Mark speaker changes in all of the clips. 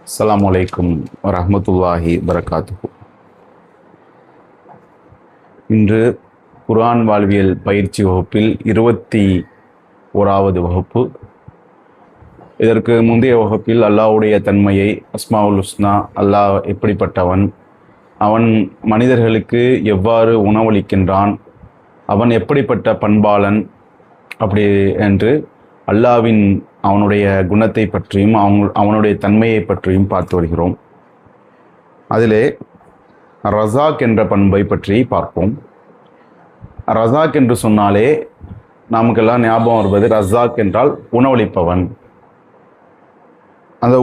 Speaker 1: அஸ்ஸலாமு அலைக்கும் வரஹ்மத்துல்லாஹி வரகாத்துஹு. இன்று குர்ஆன் வாழ்வியல் பயிற்சி வகுப்பில் 21வது வகுப்பு. இதற்கு முந்தைய வகுப்பில் அல்லாஹ்வுடைய தன்மையை, அஸ்மாவுல் ஹுஸ்னா, அல்லாஹ் எப்படிப்பட்டவன், அவன் மனிதர்களுக்கு எவ்வாறு உணவளிக்கின்றான், அவன் எப்படிப்பட்ட பண்பாளன் அப்படி என்று அல்லாஹ்வின் அவனுடைய குணத்தை பற்றியும் அவனுடைய தன்மையை பற்றியும் பார்த்து வருகிறோம். அதிலே ரஸாக் என்ற பண்பை பற்றி பார்ப்போம். ரஸாக் என்று சொன்னாலே நமக்கெல்லாம் ஞாபகம் வருவது, ரஸாக் என்றால் உணவளிப்பவன். அந்த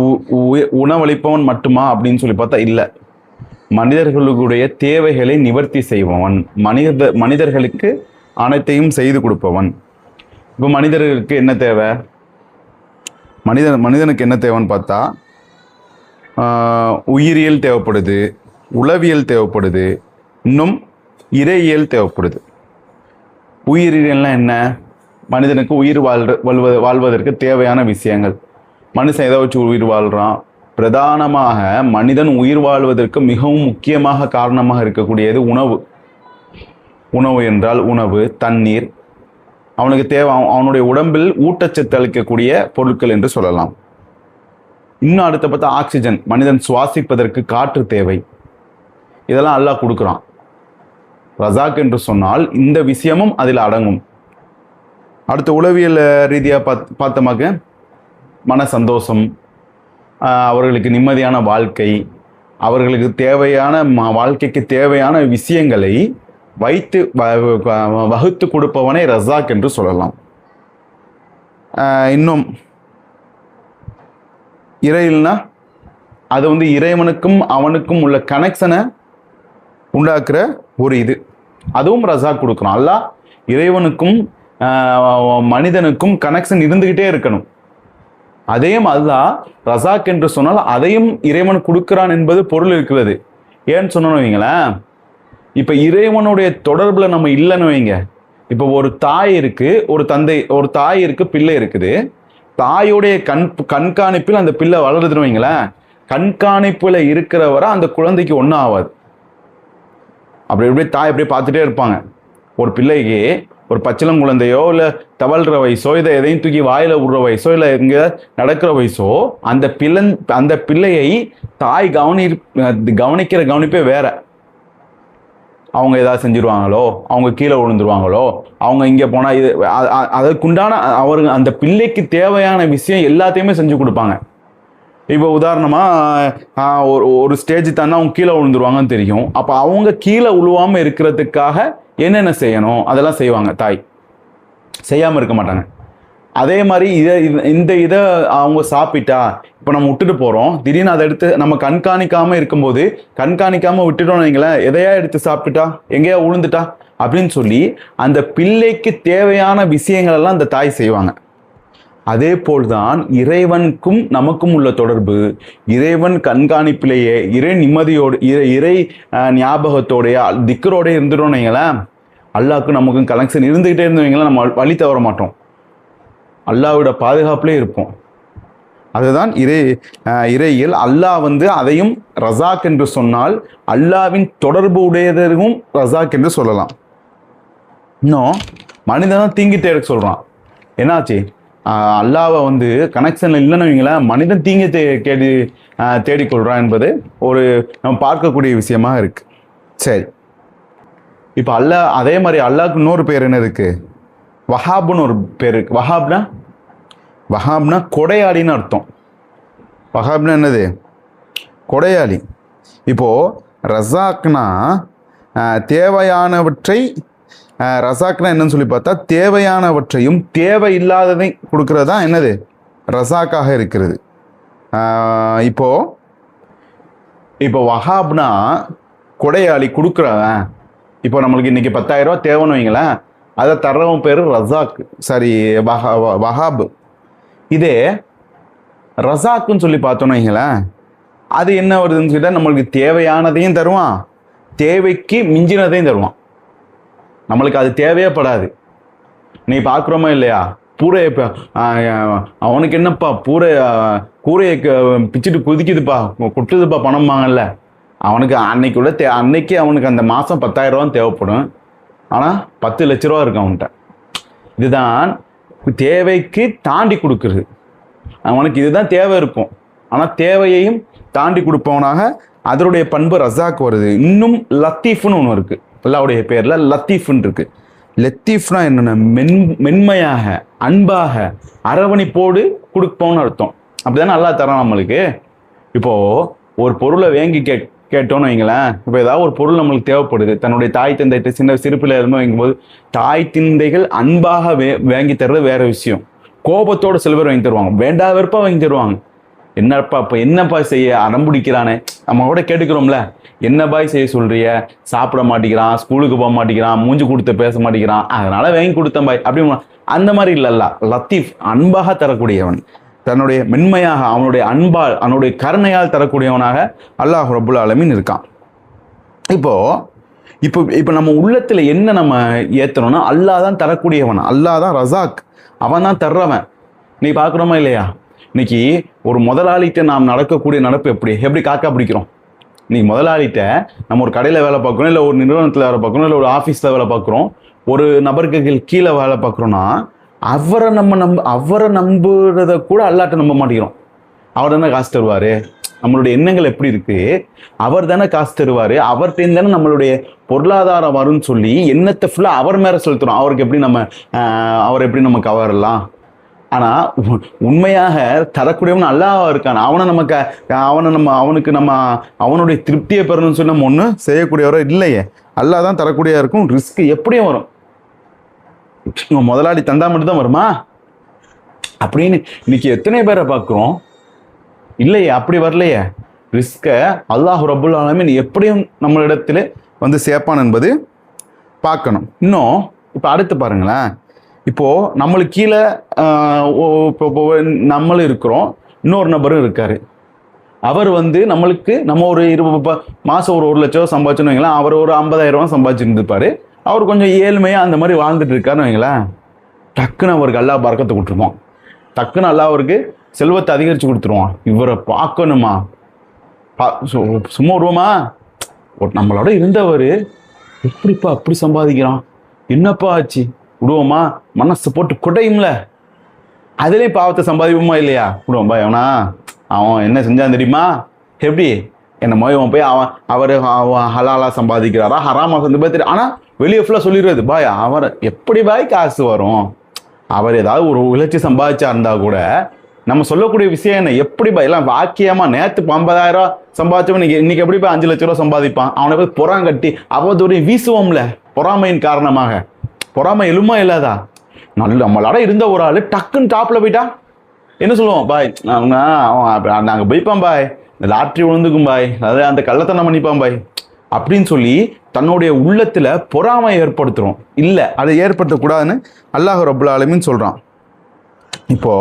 Speaker 1: உணவளிப்பவன் மட்டுமா அப்படின்னு சொல்லி பார்த்தா இல்லை, மனிதர்களுடைய தேவைகளை நிவர்த்தி செய்பவன், மனிதர்களுக்கு அனைத்தையும் செய்து கொடுப்பவன். இப்போ மனிதர்களுக்கு என்ன தேவை? மனிதனுக்கு என்ன தேவைன்னு பார்த்தா, உயிரியல் தேவைப்படுது, உளவியல் தேவைப்படுது, இன்னும் இறையியல் தேவைப்படுது. உயிரியல்னா என்ன? மனிதனுக்கு உயிர் வாழ்வதற்கு தேவையான விஷயங்கள். மனுஷன் எதை வச்சு உயிர் வாழ்கிறான்? பிரதானமாக மனிதன் உயிர் வாழ்வதற்கு மிகவும் முக்கியமாக காரணமாக இருக்கக்கூடியது உணவு. உணவு என்றால் உணவு, தண்ணீர், அவனுக்கு தேவை, அவனுடைய உடம்பில் ஊட்டச்சத்து அளிக்கக்கூடிய பொருட்கள் என்று சொல்லலாம். இன்னும் அடுத்த பார்த்தா ஆக்சிஜன், மனிதன் சுவாசிப்பதற்கு காற்று தேவை. இதெல்லாம் அல்லாஹ் கொடுக்குறான். ரஸாக் என்று சொன்னால் இந்த விஷயமும் அதில் அடங்கும். அடுத்த உளவியல் ரீதியாக பார்த்தோமாக்க மன சந்தோஷம், அவர்களுக்கு நிம்மதியான வாழ்க்கை, அவர்களுக்கு தேவையான வாழ்க்கைக்கு தேவையான விஷயங்களை வைத்து வகுத்து கொடுப்பவனை ரஸாக் என்று சொல்லலாம். இன்னும் இறையில்னா அது இறைவனுக்கும் அவனுக்கும் உள்ள கனெக்ஷனை உண்டாக்குற ஒரு இது, அதுவும் ரஸாக் கொடுக்கணும். அல்லாஹ் இறைவனுக்கும் மனிதனுக்கும் கனெக்ஷன் இருந்துகிட்டே இருக்கணும். அதையும் அல்லாஹ் ரஸாக் என்று சொன்னால் அதையும் இறைவன் கொடுக்கிறான் என்பது பொருள் இருக்கிறது. ஏன்னு சொன்னோன்னு வைங்களேன், இப்போ இறைவனுடைய தொடர்பில் நம்ம இல்லைன்னு வைங்க. இப்போ ஒரு தாய் இருக்கு, ஒரு தாய் இருக்கு, பிள்ளை இருக்குது. தாயோடைய கண்காணிப்பில் அந்த பிள்ளை வளருதுன்னு வைங்களேன். கண்காணிப்பில் இருக்கிறவரை அந்த குழந்தைக்கு ஒன்றும் ஆகாது. அப்படி தாய் அப்படியே பார்த்துட்டே இருப்பாங்க. ஒரு பிள்ளைக்கு ஒரு பச்சிளம் குழந்தையோ இல்லை தவழ்கிற வயசோ, இதை எதையும் தூக்கி வாயில விடுற வயசோ, இல்லை எங்கே நடக்கிற வயசோ, அந்த பிள்ளையை தாய் கவனிக்கிற கவனிப்பே வேற. அவங்க ஏதாவது செஞ்சிருவாங்களோ, அவங்க கீழே விழுந்துருவாங்களோ, அவங்க இங்கே போனால் இது அதுக்குண்டான அந்த பிள்ளைக்கு தேவையான விஷயம் எல்லாத்தையுமே செஞ்சு கொடுப்பாங்க. இப்போ உதாரணமாக ஒரு ஸ்டேஜ் தானே அவங்க கீழே விழுந்துருவாங்கன்னு தெரியும். அப்போ அவங்க கீழே விழுவாமல் இருக்கிறதுக்காக என்னென்ன செய்யணும் அதெல்லாம் செய்வாங்க. தாய் செய்யாமல் இருக்க மாட்டாங்க. அதே மாதிரி இதை அவங்க சாப்பிட்டா, இப்போ நம்ம விட்டுட்டு போகிறோம், திடீர்னு அதை எடுத்து நம்ம கண்காணிக்காமல் இருக்கும்போது, கண்காணிக்காமல் விட்டுட்டோம்னு வைங்களேன், எதையா எடுத்து சாப்பிட்டுட்டா, எங்கேயா உழுந்துட்டா அப்படின்னு சொல்லி அந்த பிள்ளைக்கு தேவையான விஷயங்கள் எல்லாம் அந்த தாய் செய்வாங்க. அதே போல்தான் இறைவனுக்கும் நமக்கும் உள்ள தொடர்பு. இறைவன் கண்காணிப்பிலேயே இறை நிம்மதியோடு இறை ஞாபகத்தோடைய திக்கரோட இருந்துட்டோம்னு வைங்களேன், அல்லாஹ்க்கும் நமக்கும் கனெக்ஷன் இருந்துகிட்டே இருந்தவங்கள நம்ம வழி தவற மாட்டோம், அல்லாஹ்வோட பாதுகாப்புலே இருப்போம். அதுதான் இறையியல். அல்லாஹ் அதையும் ரஸாக் என்று சொன்னால் அல்லாஹ்வின் தொடர்பு உடையதற்கும் ரஸாக் என்று சொல்லலாம். இன்னும் மனிதன் தீங்கிட்டே இருக்க சொல்றான். என்னாச்சு? அல்லாஹ்வை கனெக்ஷன்ல இல்லைன்னு வைங்களேன், மனிதன் தீங்கி தேடிக்கொள்றான் என்பது ஒரு நம்ம பார்க்கக்கூடிய விஷயமா இருக்கு. சரி, இப்போ அதே மாதிரி அல்லாஹ்க்கு இன்னொரு பேர் என்ன இருக்கு? வஹாப்னு ஒரு பேர் இருக்கு. வஹாப்னா கொடையாளின்னு அர்த்தம். வஹாப்னா என்னது? கொடையாளி. இப்போ ரஸாக்னா தேவையானவற்றை, ரஸாக்னா என்னன்னு சொல்லி பார்த்தா தேவையானவற்றையும் தேவையில்லாததை கொடுக்கறதா என்னது? ரஸாக்காக இருக்கிறது. இப்போ வஹாப்னா கொடையாளி, கொடுக்குறவன். இப்போ நம்மளுக்கு இன்னைக்கு 10,000 ரூபா தேவைன்னு வைங்களேன், அதை தர்றவன் பேர் ரஸாக், சாரி வஹாப். இதே ரஸாக்குன்னு சொல்லி பார்த்தோன்னு வைங்களேன், அது என்ன வருதுன்னு சொல்லிட்டா நம்மளுக்கு தேவையானதையும் தருவான், தேவைக்கு மிஞ்சினதையும் தருவான். நம்மளுக்கு அது தேவையே படாது. நீ பார்க்குறோமா இல்லையா? பூரை அவனுக்கு என்னப்பா பூரை கூரையை பிச்சுட்டு குதிக்குதுப்பா, கொட்டுதுப்பா பணம் வாங்கல, அவனுக்கு அன்னைக்கு அவனுக்கு அந்த மாதம் 10,000 ரூபா தேவைப்படும். ஆனால் 10 லட்ச ரூபா இருக்கு அவன்கிட்ட. இதுதான் தேவைக்கு தாண்டி கொடுக்குறது. அவனுக்கு இதுதான் தேவை இருக்கும், ஆனால் தேவையையும் தாண்டி கொடுப்பவனாக அதனுடைய பண்பு ரஸாக் வருது. இன்னும் லத்தீஃப்னு ஒன்று இருக்கு, அல்லாஹ்வுடைய பேர்ல லத்தீஃப்னு இருக்கு. லத்தீஃப்னா என்னென்ன, மென்மையாக, அன்பாக, அரவணைப்போடு கொடுப்போம்னு அர்த்தம். அப்படிதானே அல்லாஹ் தரான் நம்மளுக்கு. இப்போ ஒரு பொருளை வாங்கி கேட்டோன்னு வைங்களேன். இப்போ ஏதாவது ஒரு பொருள் நம்மளுக்கு தேவைப்படுது, தன்னுடைய தாய் தந்தைகிட்ட சிறுப்பில் இருந்து வாங்கும்போது தாய் தந்தைகள் அன்பாக வாங்கி தர்றது வேற விஷயம். கோபத்தோட சில பேர் வாங்கி தருவாங்க, வேண்டாத வெறுப்பா வாங்கி தருவாங்க. என்னப்பா இப்போ என்னப்பா செய்ய அடம்பிடிக்கிறானே, நம்ம கூட கேட்டுக்கிறோம்ல, என்ன பாய் செய்ய சொல்றிய, சாப்பிட மாட்டேங்கிறான், ஸ்கூலுக்கு போக மாட்டேங்கிறான், மூஞ்சி கொடுத்து பேச மாட்டேங்கிறான், அதனால வாங்கி கொடுத்தேன் பாய் அப்படி. அந்த மாதிரி இல்லல்ல, லத்தீஃப் அன்பாக தரக்கூடியவன், தன்னுடைய மென்மையாக அவனுடைய அன்பால் அவனுடைய கருணையால் தரக்கூடியவனாக அல்லாஹ் ரப்புல் ஆலமீன் இருக்கான். இப்போ இப்போ இப்போ நம்ம உள்ளத்துல என்ன நம்ம ஏத்தணும்னா, அல்லாஹ் தான் தரக்கூடியவன், அல்லாஹ் தான் ரஸாக், அவன் தான் தர்றவன். நீ பார்க்குறோமா இல்லையா? இன்னைக்கு ஒரு முதலாளிகிட்ட நாம் நடக்கக்கூடிய நடப்பு எப்படி காக்கா பிடிக்கிறோம். இன்னைக்கு முதலாளிகிட்ட நம்ம ஒரு கடையில் வேலை பார்க்குறோம், இல்லை ஒரு நிறுவனத்தில் வேலை பார்க்குறோம், இல்லை ஒரு ஆஃபீஸில் வேலை பார்க்குறோம், ஒரு நபருக்கு கீழே வேலை பார்க்குறோன்னா அவரை நம்புறத கூட அல்லாட்ட நம்ப மாட்டேங்கிறோம். அவர் தானே காசு தருவார், நம்மளுடைய எண்ணங்கள் எப்படி இருக்கு, அவர் தானே காசு தருவார், அவர்கிட்ட தானே நம்மளுடைய பொருளாதாரம் வரும்னு சொல்லி எண்ணத்தை ஃபுல்லாக அவர் மேலே செலுத்துறோம். அவர் எப்படி நம்ம கவரலாம். ஆனால் உண்மையாக தரக்கூடியவன் அல்லாஹ் இருக்கான். அவனுக்கு நம்ம அவனுடைய திருப்தியை பெறணும்னு சொல்லி நம்ம ஒன்றும் செய்யக்கூடியவரோ இல்லையே. அல்லாஹ் தான் தரக்கூடியவா இருக்கும். ரிஸ்க் எப்படியும் வரும். முதலாளி தந்தா மட்டும் தான் வருமா அப்படின்னு இன்னைக்கு எத்தனை பேரை பார்க்குறோம். இல்லையே, அப்படி வரலையே. ரிஸ்கை அல்லாஹ் ரப்புல் ஆலமீன் எப்படியும் நம்மளிடத்தில் வந்து சேர்ப்பான் என்பது பார்க்கணும். இன்னும் இப்போ அடுத்து பாருங்களேன். இப்போது நம்மளுக்கு கீழே நம்மளும் இருக்கிறோம், இன்னொரு நபரும் இருக்கார். அவர் வந்து நம்ம ஒரு மாதம் ஒரு 1 லட்சம் சம்பாதிச்சோன்னு வைங்களேன், அவர் ஒரு 50,000 ரூபா சம்பாதிச்சுருந்துருப்பார். அவர் கொஞ்சம் ஏழ்மையாக அந்த மாதிரி வாழ்ந்துட்டு இருக்காருன்னு வைங்களேன். டக்குன்னு அவருக்கு அல்லாஹ் பரக்கத்தை கொடுத்துருவான், டக்குன்னு அல்லாஹ் அவருக்கு செல்வத்தை அதிகரித்து கொடுத்துருவான். இவரை பார்க்கணுமா, சும்மா விடுவோமா? நம்மளோட இருந்தவர் எப்படிப்பா அப்படி சம்பாதிக்கிறான், என்னப்பா ஆச்சு விடுவோமா? மனசு போட்டு குடையும்ல. அதுலேயும் பாவத்தை சம்பாதிப்போமா இல்லையா? விடுவோம்பா, எவனா அவன் என்ன செஞ்சான் தெரியுமா, எப்படி என்னமோ இவன் போய் அவர் ஹலாலா சம்பாதிக்கிறாரா ஹராமா சம்பாதிக்கிறார். ஆனால் வெளியே ஃபுல்லாக சொல்லிடுறது, பாய் அவர் எப்படி பாய் காசு வரும், அவர் ஏதாவது ஒரு உழைச்சி சம்பாதிச்சா இருந்தா கூட நம்ம சொல்லக்கூடிய விஷயம் என்ன, எப்படி பாய் எல்லாம் வாக்கியமா நேற்று 50,000 சம்பாதிச்சவன் இன்னைக்கு எப்படி போய் 5 லட்ச ரூபா சம்பாதிப்பான், அவனை போய் புறாங்கட்டி அவதூறையும் வீசுவோம்ல பொறாமையின் காரணமாக. பொறாமை எழுமா இல்லாதா? நம்மளோட இருந்த ஒரு ஆள் டக்குன்னு டாப்ல போயிட்டா என்ன சொல்லுவோம், பாய் நாங்கள் போய்ப்பான் பாய், இந்த லாட்ரி விழுந்துக்கும் பாய், அதாவது அந்த கள்ளத்தனம் பண்ணிப்பான் பாய் அப்படின்னு சொல்லி தன்னுடைய உள்ளத்துல பொறாமை ஏற்படுத்துறோம். இல்லை, அதை ஏற்படுத்தக்கூடாதுன்னு அல்லாஹ் ரப்புல் ஆலமீன் சொல்றான். இப்போ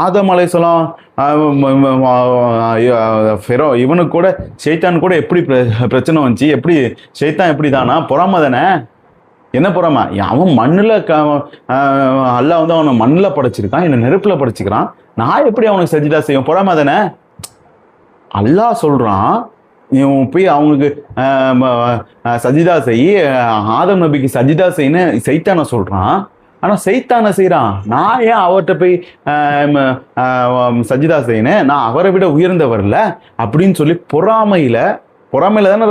Speaker 1: ஆதம் அலைஹிஸ்ஸலாம் இவனுக்கு கூட ஷைத்தான் கூட எப்படி பிரச்சனை வந்துச்சு, எப்படி ஷைத்தான் எப்படி தானா, பொறாமை தானே. என்ன பொறாமை? அவன் மண்ணில் அல்லாஹ் வந்து அவனை மண்ணில் படைச்சிருக்கான், என்னை நெருப்பில் படைச்சிக்கிறான், நான் எப்படி அவனுக்கு சஜிதா செய்யும், பொறாமை தானே. அல்லாஹ் சொல்றான், இவன் போய் அவங்களுக்கு சஜிதா செய்ய, ஆதம் நபிக்கு சஜிதா செய்யன்னு சைத்தானை சொல்றான். ஆனால் சைத்தானை செய்கிறான், நான் ஏன் அவர்கிட்ட போய் சஜிதா செய்யணும், நான் அவரை விட உயர்ந்தவர்ல அப்படின்னு சொல்லி பொறாமையில தானே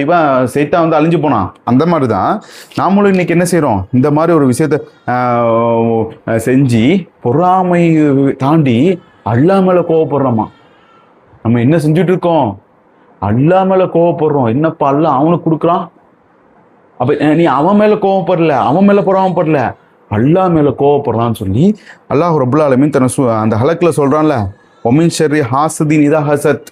Speaker 1: இவன் சைத்தான் வந்து அழிஞ்சு போனான். அந்த மாதிரி தான் நாமளும் இன்னைக்கு என்ன செய்கிறோம், இந்த மாதிரி ஒரு விஷயத்த செஞ்சு பொறாமை தாண்டி அல்லாஹ் மேல கோவப்படுறோமா. நம்ம என்ன செஞ்சுட்டு இருக்கோம், அல்லாஹ் மேல கோவப்படுறோம். என்னப்பா அல்லாஹ் அவனுக்கு கொடுக்குறான், அப்ப நீ அவன் மேல கோவப்படல, அவன் மேல பொறாமப்படல, அல்லாஹ் மேல கோவப்படுறான்னு சொல்லி அல்லாஹ் ரப்புல் ஆலமீன் அந்த ஹலக்ல சொல்றான்ல, ஒமின் ஷர்ரி ஹாசிதின் இதா ஹசத்,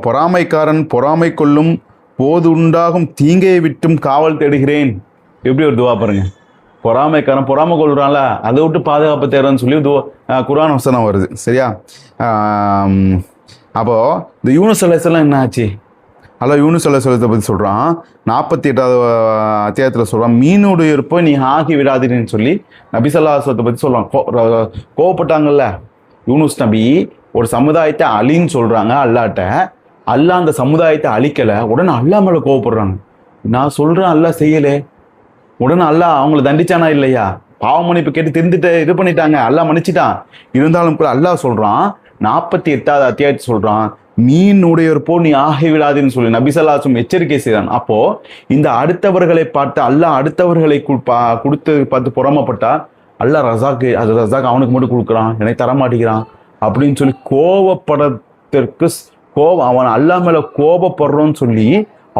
Speaker 1: பொறாமைக்காரன் பொறாமை கொள்ளும் போது உண்டாகும் தீங்கையை விட்டும் காவல் தேடுகிறேன். எப்படி ஒரு துவா பாருங்க. பொறாமைக்காரன் பொறாமை கொள்றான்ல, அதை விட்டு பாதுகாப்பு தேடுறன்னு சொல்லி குர்ஆன் வசனம் வருது. சரியா? அப்போ இந்த யூனுஸ் அலைஹிஸ்ஸலாம் என்ன ஆச்சு, அல்லாஹ் யூனுஸ் அலைஹிஸ்ஸலாத்தை பற்றி சொல்கிறான். 48வது அத்தியாயத்தில் சொல்கிறான், மீனுடைய இருப்பை நீ ஆகி விடாதீன்னு சொல்லி நபி ஸல்லல்லாஹு அலைஹி வஸல்லத்தை பற்றி சொல்கிறான். கோவப்பட்டாங்கல்ல யூனுஸ் நபி, ஒரு சமுதாயத்தை அழின்னு சொல்கிறாங்க அல்லாட்ட. அல்லாஹ் அந்த சமுதாயத்தை அழிக்கலை, உடனே அல்லாஹ் மேலே கோவப்படுறாங்க. நான் சொல்கிறேன் அல்லாஹ் செய்யலே, உடனே அல்லாஹ் அவங்கள தண்டிச்சானா இல்லையா? பாவ மன்னிப்பு கேட்டு திருந்துட்டு இது பண்ணிட்டாங்க, அல்லாஹ் மன்னிச்சிட்டான். இருந்தாலும் கூட அல்லாஹ் சொல்கிறான் 48வது அத்தியாயத்தை சொல்கிறான், மீனுடையப்போ நீ ஆகிவிடாதுன்னு சொல்லி நபி ஸல்லல்லாஹு அலைஹி வஸல்லம் எச்சரிக்கை செய்தான். அப்போ இந்த அடுத்தவர்களை பார்த்து அல்லாஹ் அடுத்தவர்களை கொடுத்து பார்த்து பொறாமப்பட்டா அல்லாஹ் ரஸாக் அவனுக்கு மட்டும் கொடுக்குறான், எனக்கு தரமாட்டேங்கிறான் அப்படின்னு சொல்லி கோபப்படத்திற்கு அவன் அல்லாஹ் மேல கோபப்படுறோன்னு சொல்லி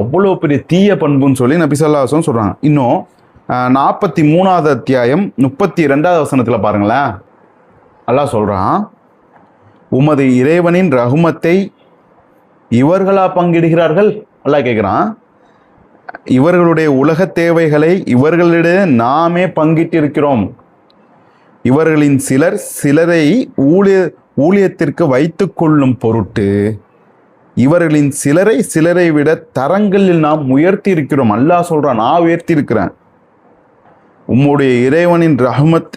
Speaker 1: அவ்வளோ பெரிய தீய பண்புன்னு சொல்லி நபி ஸல்லல்லாஹு அலைஹி வஸல்லம் சொல்றாங்க. இன்னும் 43வது அத்தியாயம் 32வது வசனத்துல பாருங்களேன், அல்லாஹ் சொல்றான், உமது இறைவனின் ரஹ்மத்தை இவர்களா பங்கிடுகிறார்கள்? அல்லாஹ் கேட்குறான். இவர்களுடைய உலக தேவைகளை இவர்களிடையே நாமே பங்கிட்டிருக்கிறோம். இவர்களின் சிலரை ஊழியத்திற்கு வைத்து கொள்ளும் பொருட்டு இவர்களின் சிலரை விட தரங்களில் நாம் உயர்த்தி இருக்கிறோம். அல்லாஹ் சொல்றான், நான் உயர்த்தி இருக்கிறேன். உம்முடைய இறைவனின் ரஹ்மத்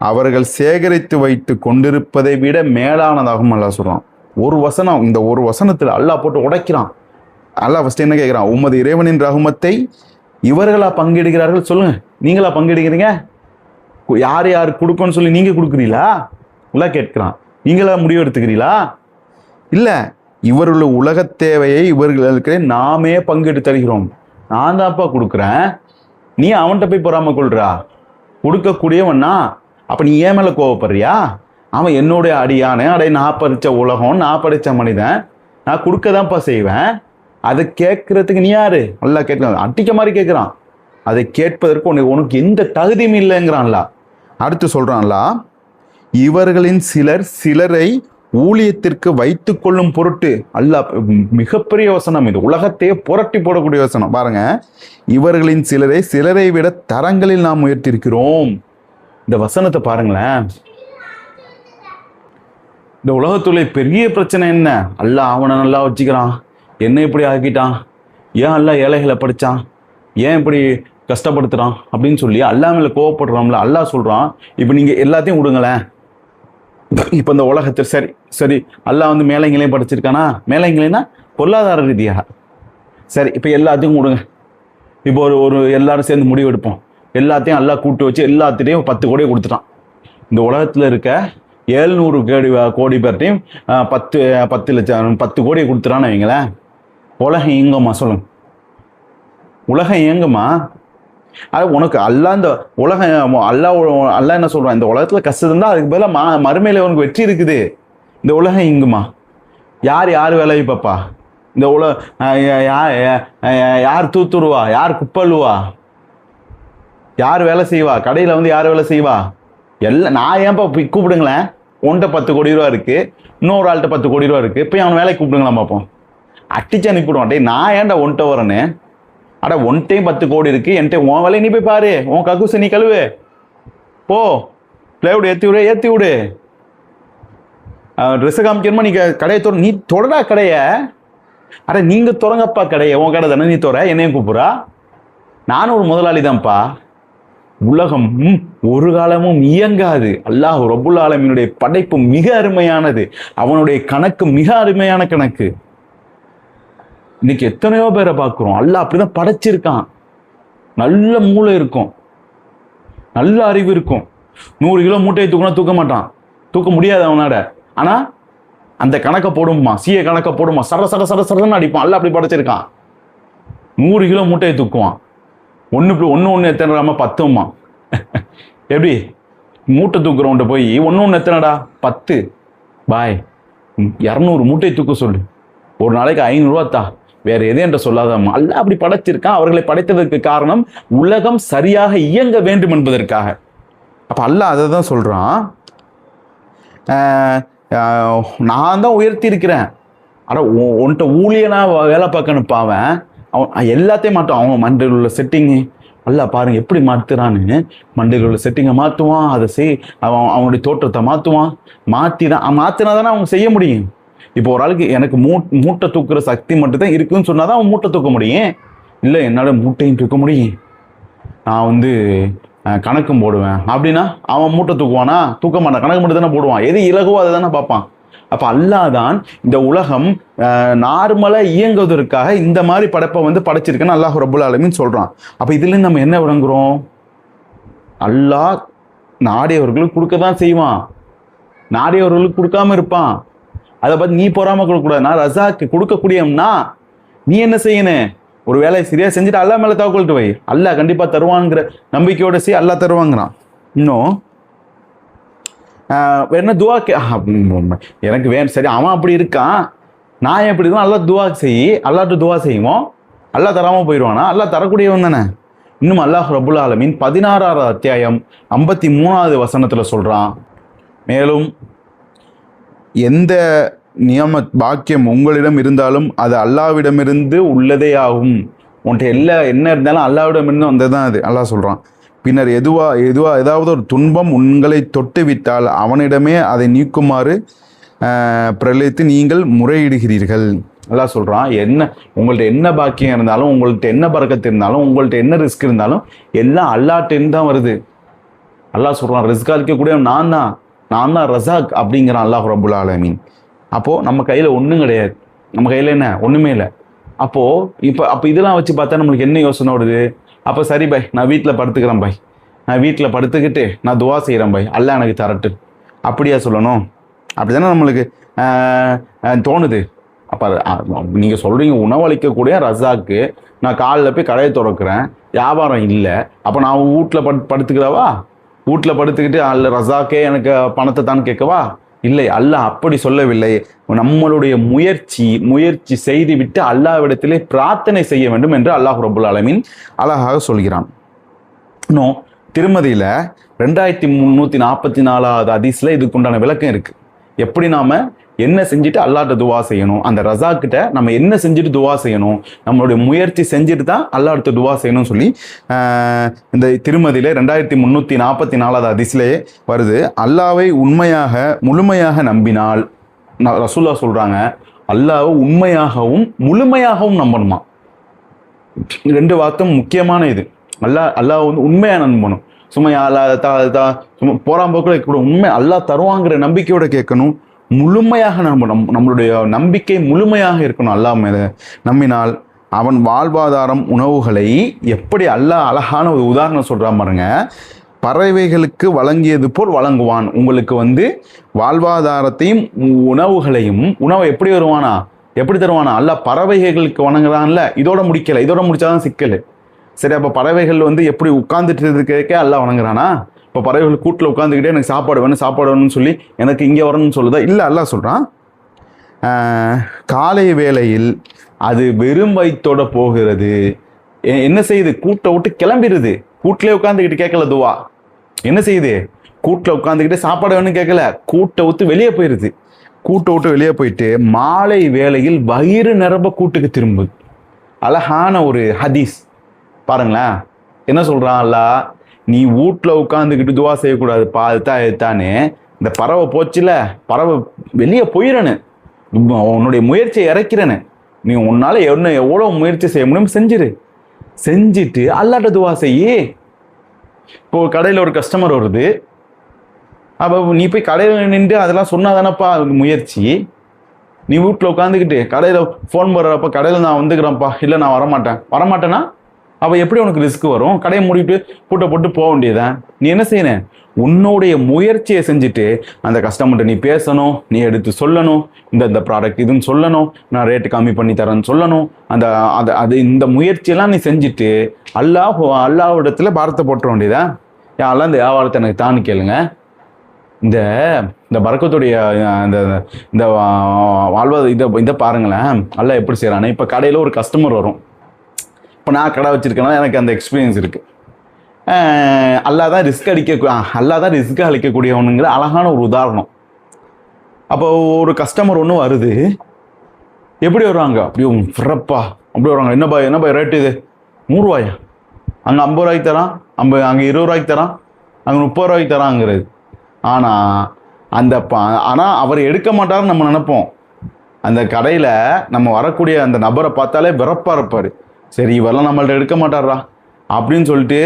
Speaker 1: அவர்கள் சேகரித்து வைத்து கொண்டிருப்பதை விட மேலானதாகும் அல்லாஹ் சொல்றான். ஒரு வசனம், இந்த ஒரு வசனத்தில் அல்லாஹ் போட்டு உடைக்கிறான். அல்லாஹ் ஃபர்ஸ்ட் என்ன கேட்குறான், உமது இறைவனின் ரஹ்மத்தை இவர்களா பங்கிடுகிறார்கள்? சொல்லுங்க, நீங்களா பங்கிடுகிறீங்க? யார் யார் கொடுக்கணும்னு சொல்லி நீங்க கொடுக்குறீங்களா? அல்லாஹ் கேட்கிறான். நீங்களா முடிவு எடுத்துக்கிறீங்களா? இல்லை, இவருடைய உலக தேவையை இவர்களுக்கு நாமே பங்கிட்டு தருகிறோம். நான் தான்ப்பா கொடுக்குறேன், நீ அவன்கிட்ட போய் பொறாம கொள்றா? கொடுக்கக்கூடியவன்னா அப்ப நீ ஏன் மேல கோவப்படுறியா? அவன் என்னுடைய அடியானே, நான் படைச்ச உலகம், நான் படைச்ச மனிதன், நான் கொடுக்கதான்ப்பா செய்வேன். அதை கேட்கறதுக்கு நீ யாரு? நல்லா கேட்கலாம், அட்டிக்க மாதிரி கேட்கிறான். அதை கேட்பதற்கு உனக்கு எந்த தகுதியும் இல்லைங்கிறான்ல. அடுத்து சொல்றான்ல, இவர்களின் சிலரை ஊழியத்திற்கு வைத்து கொள்ளும் பொருட்டு. அல்லாஹ் மிகப்பெரிய வசனம் இது, உலகத்தையே புரட்டி போடக்கூடிய வசனம் பாருங்க. இவர்களின் சிலரை விட தரங்களில் நாம் உயர்த்திருக்கிறோம். இந்த வசனத்தை பாருங்களேன். இந்த உலகத்துள்ள பெரிய பிரச்சனை என்ன? அல்லாஹ் அவனை நல்லா வச்சுக்கிறான், என்ன இப்படி ஆக்கிட்டான், ஏன் அல்லாஹ் ஏழைகளை படிச்சான், ஏன் இப்படி கஷ்டப்படுத்துறான் அப்படின்னு சொல்லி அல்லாஹ் மேல கோவப்படுறோம்ல. அல்லாஹ் சொல்றான், இப்போ நீங்க எல்லாத்தையும் விடுங்களேன். இப்போ இந்த உலகத்தில் சரி அல்லாஹ் வந்து மேலைங்களையும் படிச்சிருக்கானா? மேலைங்களைனா பொருளாதார ரீதியாக சரி, இப்போ எல்லாத்தையும் விடுங்க. இப்போ ஒரு எல்லாரும் சேர்ந்து முடிவு எடுப்போம். எல்லாத்தையும் அல்லாஹ் கூட்டு வச்சு எல்லாத்திட்டையும் 10 கோடியை கொடுத்துட்டான். இந்த உலகத்தில் இருக்க 700 கோடி பேர்ட்டையும் 10 லட்சம் 10 கோடியை கொடுத்துட்டான்னு வைங்களேன். உலகம் இயங்குமா? சொல்லுங்க, உலகம் இயங்குமா? அது உனக்கு அல்லாஹ் இந்த உலகம் அல்லாஹ் என்ன சொல்றான், இந்த உலகத்துல கஷ்டம் இருந்தால் அதுக்கு பதிலாக மறுமையில உனக்கு வெற்றி இருக்குது. இந்த உலகம் இங்குமா? யார் வேலையை பாப்பா? இந்த யார் தூத்துருவா? யார் குப்பல்லுவா? யார் வேலை செய்வா? கடையில் வந்து யார் வேலை செய்வா? எல்லாம் நான் ஏன்ப்பா கூப்பிடுங்களேன். உன்கிட்ட 10 கோடி ரூபா இருக்கு, இன்னொரு ஆள்கிட்ட 10 கோடி ரூபா இருக்கு, போய் அவன் வேலைக்கு கூப்பிடுங்களா பார்ப்போம். அட்டிச்சு அனுப்பிவிடுவான். டே நான் ஏன்டா ஒன்ட்ட வரேன்னு? அட ஒன்ட்டையும் 10 கோடி இருக்கு, என்கிட்ட உன் வேலையை நீ போய் பாரு, உன் கக்கூசை நீ கழுவு, போ பிளேவுடு ஏற்றி விடு. ட்ரெஸ்ஸை காமிக்கணுமா? நீ கடையை நீ தொடடா கடையை. அட நீங்க தொடங்கப்பா கடையை, உன் கடை தானே, நீ தொட, என்னையும் கூப்பிட்றா. நானும் ஒரு முதலாளி தான்ப்பா. உலகம் ஒரு காலமும் இயங்காது. அல்லாஹ் ரப்புல் ஆலமீனுடைய படைப்பு மிக அருமையானது, அவனுடைய கணக்கு மிக அருமையான கணக்கு. இன்னைக்கு எத்தனையோ பேரை பார்க்கிறோம், அல்லாஹ் அப்படிதான் படைச்சிருக்கான். நல்ல மூளை இருக்கும், நல்ல அறிவு இருக்கும். 100 கிலோ மூட்டையை தூக்க மாட்டான், தூக்க முடியாது அவனாட. ஆனா அந்த கணக்கை போடுமா, கணக்கை போடுமா, சரன்னு அடிப்பான். அல்லாஹ் அப்படி படைச்சிருக்கான். 100 கிலோ மூட்டையை தூக்குவான். ஒன்று எத்தனைடாம 10மா. எப்படி மூட்டை தூக்குறவன்ட்ட போய் ஒன்று எத்தனைடா 10 பாய் 200 மூட்டை தூக்க சொல்லு, ஒரு நாளைக்கு 500 ரூபா தா, வேற எதே என்று சொல்லாதாமா. அல்லாஹ் அப்படி படைச்சிருக்கான். அவர்களை படைத்ததற்கு காரணம் உலகம் சரியாக இயங்க வேண்டும் என்பதற்காக. அப்ப அல்லாஹ் அதை தான் சொல்றான், நான் தான் உயர்த்தி இருக்கிறேன். அட உன்கிட்ட ஊழியனா வேலை பார்க்கணும் பாவன், அவன் எல்லாத்தையும் மாட்டான். அவன் மண்டையில் உள்ள செட்டிங்கு அல்லாஹ் பாருங்க எப்படி மாற்றுறான்னு. மண்டையில் உள்ள செட்டிங்கை மாற்றுவான், அதை அவனுடைய தோற்றத்தை மாற்றுவான். மாற்றினா தானே அவங்க செய்ய முடியும். இப்போ ஒரு ஆளுக்கு எனக்கு மூட்டை தூக்குற சக்தி மட்டும் தான் இருக்குன்னு சொன்னாதான் அவன் மூட்டை தூக்க முடியும். இல்லை என்னால் மூட்டையும் தூக்க முடியும், நான் வந்து கணக்கும் போடுவேன் அப்படின்னா அவன் மூட்டை தூக்குவானா? தூக்க மாட்டான், கணக்கு மட்டும் தானே போடுவான். எது இலகுவோ அதை தானே பார்ப்பான். அப்போ அல்லாஹ் தான் இந்த உலகம் நார்மலாக இயங்குவதற்காக இந்த மாதிரி படைப்பை வந்து படைச்சிருக்குன்னு அல்லாஹ் ரப்புல் ஆலமீன் சொல்கிறான். அப்போ இதுலேருந்து நம்ம என்ன விளங்குறோம்? அல்லாஹ் நாடியவர்களுக்கு கொடுக்க தான் செய்வான், நாடியவர்களுக்கு கொடுக்காம இருப்பான். அதை பார்த்து நீ பொறாம கொடுக்கக்கூடாது. நான் ரஸாக்கு கொடுக்கக்கூடியம்னா நீ என்ன செய்யணும்? ஒரு வேலையை சரியா செஞ்சுட்டு அல்லாஹ் மேலே தவக்கல்ட்டு வை, அல்லாஹ் கண்டிப்பாக தருவாங்கிற நம்பிக்கையோட செய், அல்லாஹ் தருவாங்கிறான். இன்னும் என்ன துவா எனக்கு வேணும், சரி அவன் அப்படி இருக்கான், நான் எப்படி இருக்கணும், அல்லாஹ் துவா செய், அல்லாஹ்ட்ட துவா செய்வோம், அல்லாஹ் தராமல் போயிடுவானா? அல்லாஹ் தரக்கூடியவன் தானே. இன்னும் அல்லாஹ் ரப்புல் ஆலமீன் 16வது அத்தியாயம் 53வது வசனத்தில் சொல்கிறான், மேலும் எந்த நியமத் பாக்கியம் உங்களிடம் இருந்தாலும் அது அல்லாஹ்விடமிருந்து உள்ளதே ஆகும். உன்கிட்ட என்ன இருந்தாலும் அல்லாஹ்விடமிருந்து வந்தது தான் அது. அல்லாஹ் சொல்கிறான், பின்னர் ஏதாவது ஒரு துன்பம் உங்களை தொட்டு விட்டால் அவனிடமே அதை நீக்குமாறு பிரளித்து நீங்கள் முறையிடுகிறீர்கள். அல்லாஹ் சொல்கிறான், உங்கள்ட்ட என்ன பாக்கியம் இருந்தாலும், உங்கள்ட்ட என்ன பரக்கத்து இருந்தாலும், உங்கள்ட்ட என்ன ரிஸ்க் இருந்தாலும் எல்லாம் அல்லாஹ்ட்டேருந்து தான் வருது. அல்லாஹ் சொல்கிறான், ரிஸ்க் அளிக்கக்கூடிய நான் தான் ரஸாக் அப்படிங்கிறான் அல்லாஹ் ரப்புல் ஆலமீன். அப்போது நம்ம கையில் ஒன்றும் கிடையாது, நம்ம கையில் என்ன ஒன்றுமே இல்லை. அப்போது அப்போ இதெல்லாம் வச்சு பார்த்தா நம்மளுக்கு என்ன யோசனை வருது? அப்போ சரி பாய், நான் வீட்டில் படுத்துக்கிறேன் பாய், நான் வீட்டில் படுத்துக்கிட்டு நான் துவா செய்கிறேன் பாய், அல்லாஹ் எனக்கு தரட்டு, அப்படியா சொல்லணும்? அப்படி தானே நம்மளுக்கு தோணுது. அப்போ நீங்கள் சொல்கிறீங்க உணவளிக்கக்கூடிய ரஸாக்கு நான் காலில் போய் கடையை திறக்கிறேன், வியாபாரம் இல்லை, அப்போ நான் வீட்டில் படுத்துக்கிறவா? வீட்டில் படுத்துக்கிட்டு அல்ல ரஸாக்கே எனக்கு பணத்தை தான் கேட்கவா? இல்லை, அல்லாஹ் அப்படி சொல்லவில்லை. நம்மளுடைய முயற்சி செய்து விட்டு அல்லாஹ்விடத்திலே பிரார்த்தனை செய்ய வேண்டும் என்று அல்லாஹ் ரப்புல் ஆலமீன் அழகாக சொல்கிறான். இன்னும் திருமதியில் 2344வது ஹதீஸ்ல இதுக்குண்டான விளக்கம் இருக்கு. எப்படி நாம என்ன செஞ்சுட்டு அல்லாஹ்ட்ட துவா செய்யணும், அந்த ரஸாக்கிட்ட நம்ம என்ன செஞ்சுட்டு துவா செய்யணும், நம்மளுடைய முயற்சி செஞ்சுட்டு தான் அல்லாஹ்ட்ட துவா செய்யணும்னு சொல்லி இந்த திருமதியில 2344வது ஹதீஸ்லே வருது. அல்லாஹ்வை முழுமையாக நம்பினால், ரசூலுல்லாஹ் சொல்றாங்க, அல்லாஹ்வை உண்மையாகவும் முழுமையாகவும் நம்பணுமா. 2 வார்த்தை முக்கியமான இது. அல்லாஹ் வந்து உண்மையாக நம்பணும், சும்மா சும்மா போறாம்போக்கில் கூட உண்மை அல்லாஹ் தருவாங்கிற நம்பிக்கையோட கேட்கணும், முழுமையாக நம்மளுடைய நம்பிக்கை முழுமையாக இருக்கணும். அல்லாஹ் மேலே நம்பினால் அவன் வாழ்வாதாரம் உணவுகளை எப்படி அல்லாஹ் அழகான ஒரு உதாரணம் சொல்கிறான் பாருங்க, பறவைகளுக்கு வழங்கியது போல் வழங்குவான். உங்களுக்கு வந்து வாழ்வாதாரத்தையும் உணவுகளையும், உணவை எப்படி தருவானா? அல்லாஹ் பறவைகளுக்கு வணங்குறான்ல, இதோட முடிச்சாதான் சிக்கல். சரி, அப்போ பறவைகள் வந்து எப்படி உட்கார்ந்துட்டு இருக்கே அல்லாஹ் வணங்குறானா? இப்போ பறவைகள் கூட்டில் உட்காந்துக்கிட்டே எனக்கு சாப்பாடு வேணும்னு சொல்லி எனக்கு இங்கே வரணும்னு சொல்லுதா? இல்லை, அல்லாஹ் சொல்கிறான், காலை வேளையில் அது வெறும் வயிற்றோட போகிறது, என்ன செய்யுது? கூட்டை விட்டு கிளம்பிடுது. கூட்டிலே உட்காந்துக்கிட்டு கேட்கல துவா, என்ன செய்யுது? கூட்டில் உட்காந்துக்கிட்டே சாப்பாடு வேணும்னு கேட்கல, கூட்டை விட்டு வெளியே போயிடுது. கூட்டை விட்டு வெளியே போயிட்டு மாலை வேளையில் வயிறு நிரம்ப கூட்டுக்கு திரும்புது. அழகான ஒரு ஹதீஸ் பாருங்களேன். என்ன சொல்கிறான் அல்லாஹ்? நீ வீட்டில் உட்காந்துக்கிட்டு துவா செய்யக்கூடாதுப்பா, அதுதானே இந்த பறவை போச்சுல, பறவை வெளியே போயிடனு, உன்னுடைய முயற்சியை இறக்கிறேன்னு, நீ உன்னால் எவ்வளோ முயற்சி செய்ய முடியும் செஞ்சுட்டு அல்லாஹ்ட்ட துவா செய்யி. இப்போ கடையில் ஒரு கஸ்டமர் வருது, அப்போ நீ போய் கடையில் நின்று அதெல்லாம் சொன்னாதானப்பா முயற்சி. நீ வீட்டில் உட்காந்துக்கிட்டு கடையில் ஃபோன் போடுறப்ப கடையில் நான் வந்துக்கிறேன்ப்பா, இல்லை நான் வரமாட்டேன்னா அப்போ எப்படி உனக்கு ரிஸ்க் வரும்? கடையை மூடிட்டு பூட்டை போட்டு போக வேண்டியதான். நீ என்ன செய்யணும்? உன்னுடைய முயற்சியை செஞ்சுட்டு அந்த கஸ்டமர்கிட்ட நீ பேசணும், நீ எடுத்து சொல்லணும், இந்த ப்ராடக்ட் இதுன்னு சொல்லணும், நான் ரேட்டு கம்மி பண்ணி தரேன்னு சொல்லணும். இந்த முயற்சியெல்லாம் நீ செஞ்சுட்டு அல்லாஹ்விடத்தில் பாரத்தை போட்டுற வேண்டியதான். யாரெல்லாம் இந்த வியாபாரத்தை எனக்கு தான்னு கேளுங்க. இந்த பரக்கத்துடைய இந்த வாழ்வாதார இதை பாருங்களேன், அல்லாஹ் எப்படி செய்கிறானே. இப்போ கடையில் ஒரு கஸ்டமர் வரும், இப்போ நான் கடை வச்சிருக்கேன்னா எனக்கு அந்த எக்ஸ்பீரியன்ஸ் இருக்குது. அல்லாஹ் தான் ரிஸ்க் அளிக்கக்கூடியவனுங்கிற அழகான ஒரு உதாரணம். அப்போ ஒரு கஸ்டமர் ஒன்று வருது, எப்படி வருவாங்க? அப்படியே ஃப்ரப்பா அப்படி வருவாங்க. என்னப்பா ரேட்டு இது? 100 ரூபாயா? அங்கே 50 ரூபாய்க்கு தரான், அங்கே 20 ரூபாய்க்கு தரான், அங்கே 30 ரூபாய்க்கு தராங்கிறது. ஆனால் அவர் எடுக்க மாட்டாருன்னு நம்ம நினைப்போம். அந்த கடையில் நம்ம வரக்கூடிய அந்த நபரை பார்த்தாலே வெறப்பாக இருப்பார். சரி இவரெல்லாம் நம்மள்ட்ட எடுக்க மாட்டாரா அப்படின்னு சொல்லிட்டு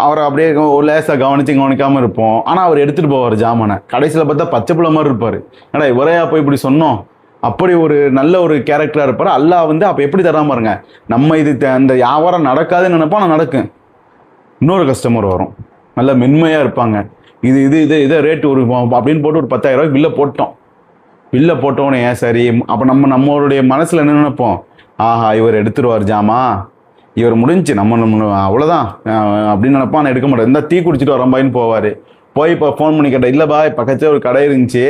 Speaker 1: அவரை அப்படியே லேசாக கவனிக்காமல் இருப்போம். ஆனால் அவர் எடுத்துகிட்டு போவார் ஜாமானை. கடைசியில் பார்த்தா பச்சை பிள்ளை மாதிரி இருப்பார். ஏடா இவரையா போய் இப்படி சொன்னோம், அப்படி ஒரு நல்ல ஒரு கேரக்டராக இருப்பார். அல்லாஹ் வந்து அப்போ எப்படி தராமல் பாருங்க, நம்ம இது அந்த வியாபாரம் நடக்காதுன்னு நினைப்போம், ஆனால் நடக்கும். இன்னொரு கஸ்டமர் வரும், நல்ல மென்மையாக இருப்பாங்க. இதை ரேட்டு ஒரு அப்படின்னு போட்டு ஒரு 10,000 ரூபாய் பில்லை போட்டோன்னே சரி. அப்போ நம்மளுடைய மனசில் என்ன நினைப்போம், ஆஹா இவர் எடுத்துருவார் ஜாமா, இவர் முடிஞ்சு நம்ம அவ்வளோதான் அப்படின்னு நினைப்பான். நான் எடுக்க மாட்டேன், இந்த டீ குடிச்சிட்டு வரம்பாயின்னு போவார். போய் இப்போ ஃபோன் பண்ணி கேட்டேன், இல்லை பாய் பக்கத்தில் ஒரு கடை இருந்துச்சு,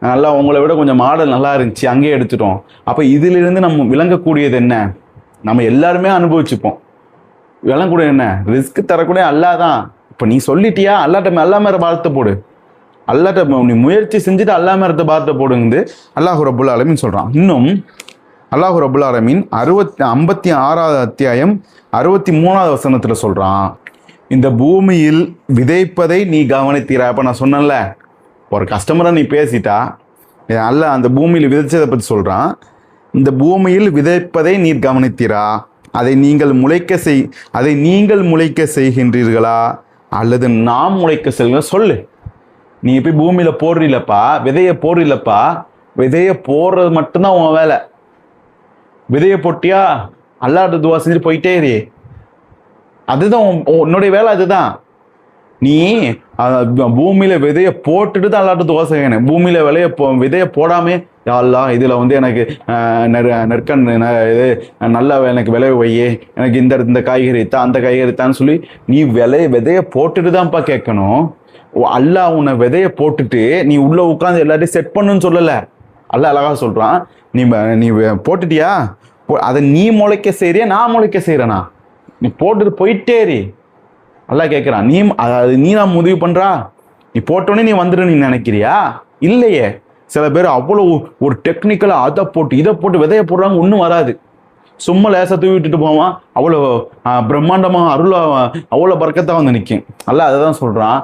Speaker 1: நல்லா உங்களை விட கொஞ்சம் மாடல் நல்லா இருந்துச்சு, அங்கேயே எடுத்துட்டோம். அப்போ இதிலிருந்து நம்ம விளங்கக்கூடியது என்ன, நம்ம எல்லாருமே அனுபவிச்சுப்போம். விளங்கக்கூடிய என்ன, ரிஸ்க் தரக்கூடிய அல்லாஹ் தான். இப்போ நீ சொல்லிட்டியா, அல்லா மேலே பாரத்தை போடு, அல்லாட்ட நீ முயற்சி செஞ்சுட்டு அல்லா மேலே பாரத்தை போடுங்குது அல்லாஹ் ரப்புல் ஆலமீன் சொல்கிறான். இன்னும் அல்லாஹ் ரப்புல் ஆலமீன் 56வது அத்தியாயம் 63வது வசனத்தில் சொல்கிறான், இந்த பூமியில் விதைப்பதை நீ கவனித்தீரா. இப்போ நான் சொன்னேன்ல, ஒரு கஸ்டமரை நீ பேசிட்டா அல்ல, அந்த பூமியில் விதைச்சதை பற்றி சொல்கிறான். இந்த பூமியில் விதைப்பதை நீ கவனித்தீரா, அதை நீங்கள் முளைக்க செய்கின்றீர்களா அல்லது நாம் முளைக்க செய்ய சொல்லு. நீ போய் பூமியில் போடுறீலப்பா, விதையை போடுறது மட்டும்தான் உன் வேலை. விதையை போட்டியா, அல்லாஹ்ட்ட துவா செஞ்சுட்டு போயிட்டே இரு, அதுதான் உன்னுடைய வேலை. அதுதான் நீ பூமியில விதையை போட்டுட்டு தான் அல்லாஹ்ட்ட துவா செய்யணும். பூமியில விதையை போடாமே, யா அல்லாஹ் இதுல வந்து எனக்கு நெற்கண் இது நல்லா எனக்கு விளைய வையே, எனக்கு இந்த காய்கறி தான் அந்த காய்கறி தான்னு சொல்லி நீ விதையை போட்டுட்டு தான்ப்பா கேட்கணும். அல்லாஹ் உன்னை விதையை போட்டுட்டு நீ உள்ள உட்காந்து எல்லாத்தையும் செட் பண்ணுன்னு சொல்லலை. அல்லாஹ் அழகா சொல்றான், நீ போட்டுட்டியா, அதை நீ முளைக்க செய்யறியா நான் முளைக்க செய்யறேனா, நீ போட்டுட்டு போயிட்டேரி. அல்லாஹ் கேட்குறான், நீ நான் முடிவு பண்றா, நீ போட்டோன்னே நீ வந்துடு நீ நினைக்கிறியா? இல்லையே. சில பேர் அவ்வளோ ஒரு டெக்னிக்கலாக அதை போட்டு இதை போட்டு விதையை போடுறாங்க, ஒன்றும் வராது. சும்மா லேசாக தூவி விட்டுட்டு போவான், அவ்வளோ பிரம்மாண்டமாக அவ்வளோ பறக்கத்தான் வந்து நிற்கும். அல்லாஹ் அதை தான் சொல்கிறான்,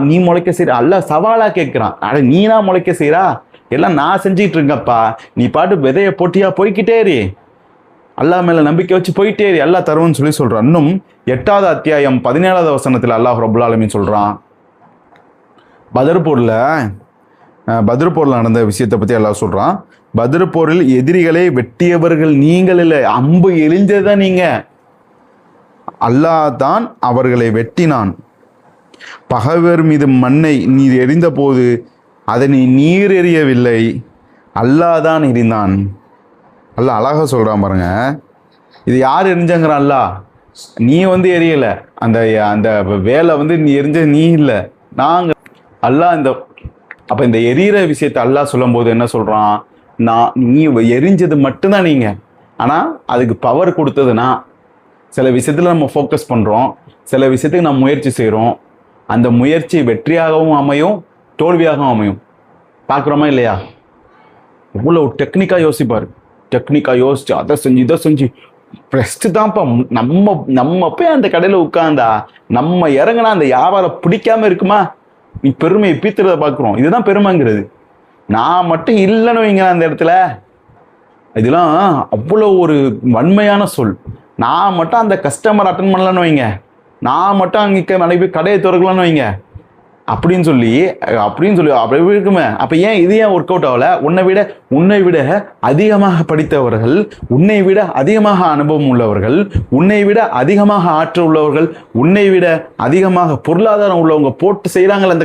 Speaker 1: நீ முளைக்க செய்கிற. அல்லாஹ் சவாலாக கேட்குறான், நீனா முளைக்க செய்கிறா, எல்லாம் நான் செஞ்சுக்கிட்டு இருக்கேன்ப்பா, நீ பாட்டு விதையை போட்டியா போய்கிட்டேரி, அல்லாஹ் மேலே நம்பிக்கை வச்சு போயிட்டேரி, அல்லாஹ் தருவன்னு சொல்லி சொல்கிறான். இன்னும் 8வது அத்தியாயம் 17வது வசனத்தில் அல்லாஹ் ரப்புல் ஆலமீன் சொல்கிறான், பத்ர் போரில் நடந்த விஷயத்தை பற்றி அல்லாஹ் சொல்கிறான். பத்ர் போரில் எதிரிகளை வெட்டியவர்கள் நீங்கள் இல்லை, அம்பு எழிஞ்சதுதான் நீங்க, அல்லாஹ் தான் அவர்களை வெட்டினான். பகைவர் மீது மண்ணை நீர் எறிந்த போது அதனை நீர் எறியவில்லை, அல்லாஹ் தான் எறிந்தான். அல்லாஹ் அழகா சொல்றான் பாருங்க, இது யார் எரிஞ்சாங்கிறான் அல்லாஹ், நீ வந்து எரியல, அந்த அந்த வேலை வந்து நீ எரிஞ்ச நீ இல்லை, நாங்க. அல்லாஹ் அப்ப இந்த எரியிற விஷயத்தை அல்லாஹ் சொல்லும் போது என்ன சொல்றான், நீ எரிஞ்சது மட்டும்தான் நீங்க, ஆனா அதுக்கு பவர் கொடுத்ததுன்னா சில விஷயத்துல நம்ம ஃபோக்கஸ் பண்றோம், சில விஷயத்துக்கு நம்ம முயற்சி செய்யறோம், அந்த முயற்சி வெற்றியாகவும் அமையும் தோல்வியாகவும் அமையும். பார்க்குறோமா இல்லையா? இவ்வளோ டெக்னிக்காக யோசிப்பார், டெக்னிக்காக யோசிச்சு அதை செஞ்சு இதை செஞ்சு பெஸ்ட்டு தான்ப்பா. நம்ம போய் அந்த கடையில் உட்காந்தா நம்ம இறங்கினா அந்த வியாபாரம் பிடிக்காம இருக்குமா? நீ பெருமையை பீத்துறத பார்க்குறோம், இதுதான் பெருமைங்கிறது. நான் மட்டும் இல்லைன்னு வைங்க அந்த இடத்துல, இதெல்லாம் அவ்வளோ ஒரு வன்மையான சொல். நான் மட்டும் அந்த கஸ்டமர் அட்டன் பண்ணலன்னு வைங்க, நான் மட்டும் அங்கே நாளைக்கு போய் கடையை திறக்கலான்னு வைங்க, அப்படின்னு சொல்லி அப்படி இருக்குமே. அப்போ ஏன் இது ஏன் ஒர்க் அவுட் ஆகல? உன்னை விட அதிகமாக படித்தவர்கள், உன்னை விட அதிகமாக அனுபவம் உள்ளவர்கள், உன்னை விட அதிகமாக ஆற்றல் உள்ளவர்கள், உன்னை விட அதிகமாக பொருளாதாரம் உள்ளவங்க போட்டு செய்கிறாங்களே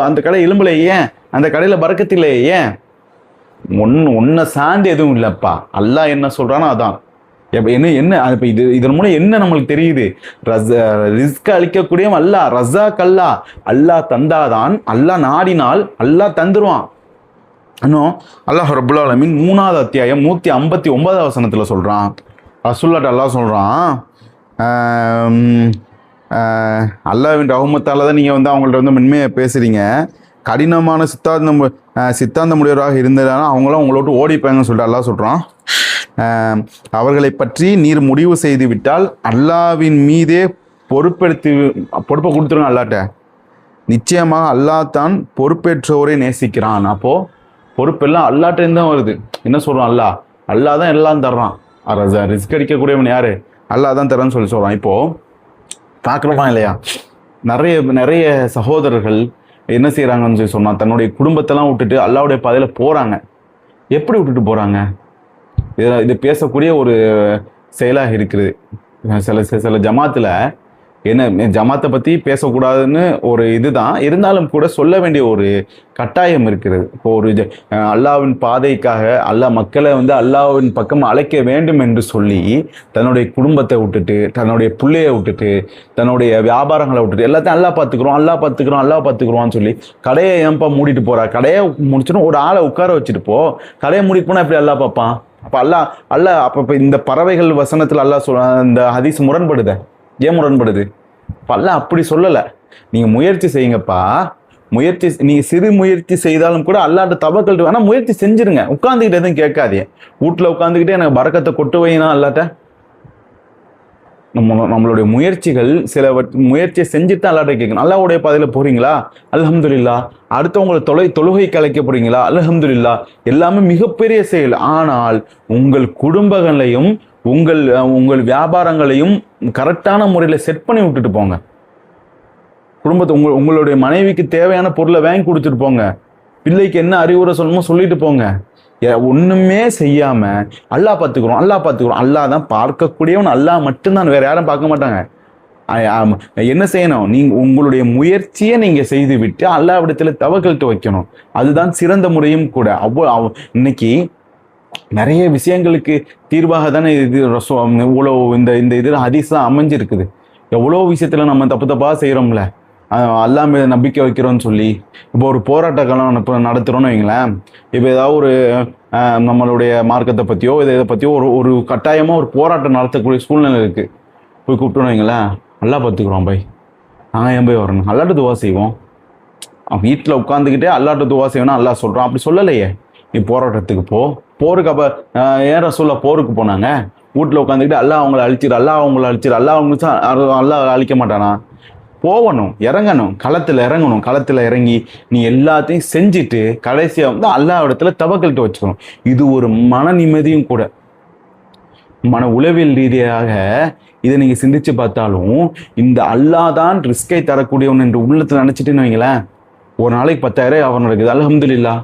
Speaker 1: அந்த கடை எலும்புல, ஏன் அந்த கடையில் பறக்கத்தில்லை? ஏன் உன்னை சார்ந்து எதுவும் இல்லைப்பா. அல்லாஹ் என்ன சொல்கிறானோ அதான். என்ன இப்போ இதன் மூலம் என்ன நம்மளுக்கு தெரியுது? ரிஸ்க் அளிக்கக்கூடிய அல்லாஹ், ரஸாக் அல்லாஹ். அல்லாஹ் தந்தாதான், அல்லாஹ் நாடினால் அல்லாஹ் தந்துருவான். இன்னும் அல்லாஹ் ரப்புல் ஆலமீன் 3வது அத்தியாயம் 159வது வசனத்தில் சொல்கிறான், ரசூலுல்லாஹ் அல்லாஹ் சொல்கிறான், அல்லாஹ்வின் ரஹ்மத்தால தான் நீங்கள் வந்து அவங்கள்ட்ட வந்து மென்மையாக பேசுகிறீங்க, கடினமான சித்தாந்தம் உடையவராக இருந்ததுனா அவங்களாம் உங்களோட்டு ஓடிப்பாங்கன்னு சொல்லிட்டு அல்லாஹ் சொல்கிறான். அவர்களை பற்றி நீர் முடிவு செய்து விட்டால் அல்லாஹ்வின் மீதே பொறுப்பை கொடுத்துருங்க அல்லாட்ட. நிச்சயமாக அல்லாஹ் தான் பொறுப்பேற்றோரை நேசிக்கிறான். அப்போ பொறுப்பெல்லாம் அல்லாட்டேருந்து தான் வருது. என்ன சொல்கிறோம்? அல்லாஹ் தான் எல்லாம் தர்றான். ரிஸ்க் அடிக்கக்கூடியவன் யார்? அல்லாஹ் தான் தர்றான்னு சொல்கிறான். இப்போது பார்க்குறோமா இல்லையா? நிறைய நிறைய சகோதரர்கள் என்ன செய்கிறாங்கன்னு சொன்னால் தன்னுடைய குடும்பத்தெல்லாம் விட்டுட்டு அல்லாஹ்வுடைய பாதையில் போகிறாங்க. எப்படி விட்டுட்டு போகிறாங்க? இது பேசக்கூடிய ஒரு செயலாக இருக்குது. சில ஜமாத்தில் என்ன ஜமாத்தை பற்றி பேசக்கூடாதுன்னு ஒரு இதுதான், இருந்தாலும் கூட சொல்ல வேண்டிய ஒரு கட்டாயம் இருக்கிறது. இப்போ ஒரு அல்லாஹ்வின் பாதைக்காக அல்லாஹ் மக்களை அல்லாஹ்வின் பக்கம் அழைக்க வேண்டும் என்று சொல்லி தன்னுடைய குடும்பத்தை விட்டுட்டு, தன்னுடைய பிள்ளையை விட்டுட்டு, தன்னுடைய வியாபாரங்களை விட்டுட்டு எல்லாத்தையும் அல்லாஹ் பார்த்துக்குறோம்னு சொல்லி கடையை ஏன்பா மூடிட்டு போறா? கடையை முடிச்சிடும் ஒரு ஆளை உட்கார வச்சுட்டு போ. கடையை மூடிட்டு போனால் எப்படி அல்லாஹ் பார்ப்பான்? அப்போ அல்லாஹ் அப்போ இந்த பறவைகள் வசனத்தில் அல்லாஹ் இந்த ஹதீஸ் முரண்படுத. ஏன் முரண்படுது? பல்ல அப்படி சொல்லலை. நீங்கள் முயற்சி செய்யுங்கப்பா. நீங்கள் சிறு முயற்சி செய்தாலும் கூட அல்லாட்ட தவக்கல் வேணா முயற்சி செஞ்சிருங்க. உட்காந்துக்கிட்டே எதுவும் கேட்காதே. வீட்டில் உட்காந்துக்கிட்டே எனக்கு பரக்கத்தை கொட்டு வைனா அல்லாட்ட. நம்மளுடைய முயற்சிகள் சில முயற்சியை செஞ்சுட்டு தான் அல்லாட்ட கேட்கணும். அல்லாஹ்வுடைய பாதையில் போறீங்களா? அல்ஹம்துலில்லாஹ். அடுத்தவங்களை தொழுகைக்கு அழைக்க போறீங்களா? அல்ஹம்துலில்லாஹ். எல்லாமே மிகப்பெரிய செயல். ஆனால் உங்கள் குடும்பங்களையும் உங்கள் வியாபாரங்களையும் கரெக்டான முறையில் செட் பண்ணி விட்டுட்டு போங்க. குடும்பத்தை உங்களுடைய மனைவிக்கு தேவையான பொருளை வாங்கி கொடுத்துட்டு போங்க. பிள்ளைக்கு என்ன அறிவுரை சொல்லணுமோ சொல்லிட்டு போங்க. ஒண்ணுமே செய்யாம அல்லாஹ் பார்த்துக்கிறோம். அல்லாஹ் தான் பார்க்கக்கூடியவன். அல்லாஹ் மட்டும்தான், வேற யாரும் பார்க்க மாட்டாங்க. என்ன செய்யணும்? நீங்க உங்களுடைய முயற்சியை நீங்க செய்து விட்டு அல்லாஹ்விடத்துல தவக்கல்ட்டு வைக்கணும். அதுதான் சிறந்த முறையும் கூட. இன்னைக்கு நிறைய விஷயங்களுக்கு தீர்வாக தானே இது இவ்வளோ இந்த இதில் ஹதீஸ் தான் அமைஞ்சிருக்குது. எவ்வளோ விஷயத்துல நம்ம தப்பாக செய்கிறோம்ல, அல்லாஹ் மீது நம்பிக்கை வைக்கிறோன்னு சொல்லி. இப்போ ஒரு போராட்ட காலம் இப்போ நடத்துகிறோன்னு வைங்களேன். இப்போ ஏதாவது ஒரு நம்மளுடைய மார்க்கத்தை பற்றியோ இதை பற்றியோ ஒரு கட்டாயமாக ஒரு போராட்டம் நடத்தக்கூடிய சூழ்நிலை இருக்குது. போய் கூப்பிட்டோன்னு வைங்களேன், அல்லாஹ் பார்த்துக்குறோம் பை, நாங்கள் ஏன் போய் வரணும்? அல்லாட்ட துவா செய்வோம். வீட்டில் உட்காந்துக்கிட்டே அல்லாட்ட துவா செய்வோம்னா அல்லாஹ் சொல்கிறான். அப்படி சொல்லலையே. நீ போராட்டத்துக்கு போருக்கு. அப்போ ஏன் ரசூலுல்லாஹ் போருக்கு போனாங்க? வீட்டில் உட்காந்துக்கிட்டு அல்லாஹ் அவங்கள அழிச்சிரு, அல்லாஹ் அழிக்க மாட்டானா? போகணும், இறங்கணும், களத்தில் இறங்கி நீ எல்லாத்தையும் செஞ்சுட்டு கடைசியாக அல்லாஹ் இடத்துல தவக்கல்ட்டு வச்சுக்கணும். இது ஒரு மன நிம்மதியும் கூட. மன உளவியல் ரீதியாக இதை நீங்கள் சிந்திச்சு பார்த்தாலும் இந்த அல்லாஹ் தான் ரிஸ்கை தரக்கூடியவன் என்று உள்ளத்தில் நினச்சிட்டுன்னு வைங்களேன். ஒரு நாளைக்கு 10,000 வியாபாரம் நடக்குது, அல்ஹம்துலில்லாஹ்.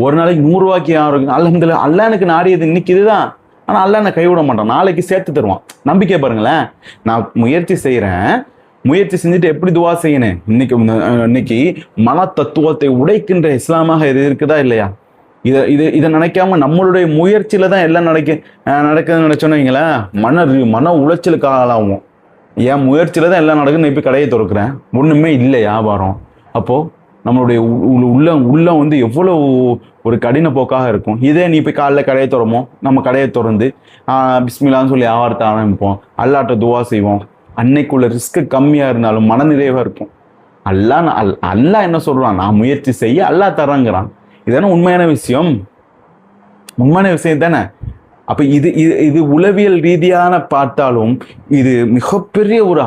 Speaker 1: ஒரு நாளைக்கு 100 ரூபாய்க்கு யாரும் அல்ஹம்துலில்லாஹ். அல்லாஹ் எனக்கு நாடியது இன்னைக்கு இதுதான். ஆனால் அல்லாஹ் என்னை கைவிட மாட்டான், நாளைக்கு சேர்த்து தருவான். நம்பிக்கை பாருங்களேன். நான் முயற்சி செய்கிறேன், முயற்சி செஞ்சுட்டு எப்படி துவா செய்யணும்? இன்னைக்கு மன தத்துவத்தை உடைக்கின்ற இஸ்லாமாக இது இருக்குதா இல்லையா? இதை நினைக்காம நம்மளுடைய முயற்சியில தான் எல்லாம் நடக்குதுன்னு நினைச்சோன்னு வைங்களேன், மன உளைச்சலுக்கு ஆளாகும். என் முயற்சியில தான் எல்லாம் நடக்குதுன்னு இப்போ கடையை திறக்கிறேன், ஒண்ணுமே இல்லை வியாபாரம். அப்போ நம்மளுடைய உள்ளம் எவ்வளோ ஒரு கடின போக்காக இருக்கும். இதே நீ போய் காலைல கடையை திறமோ, நம்ம கடையை திறந்து பிஸ்மில்லான்னு சொல்லி வியாபாரத்தை ஆரம்பிப்போம், அல்லாட்ட துவா செய்வோம். அன்னைக்குள்ள ரிஸ்க் கம்மியாக இருந்தாலும் மனநிறைவாக இருக்கும். அல்லாஹ் என்ன சொல்கிறான்? நான் முயற்சி செய்ய அல்லாஹ் தரங்கிறான். இதானே உண்மையான விஷயம் தானே. அப்போ இது உளவியல் ரீதியான பார்த்தாலும் இது மிகப்பெரிய ஒரு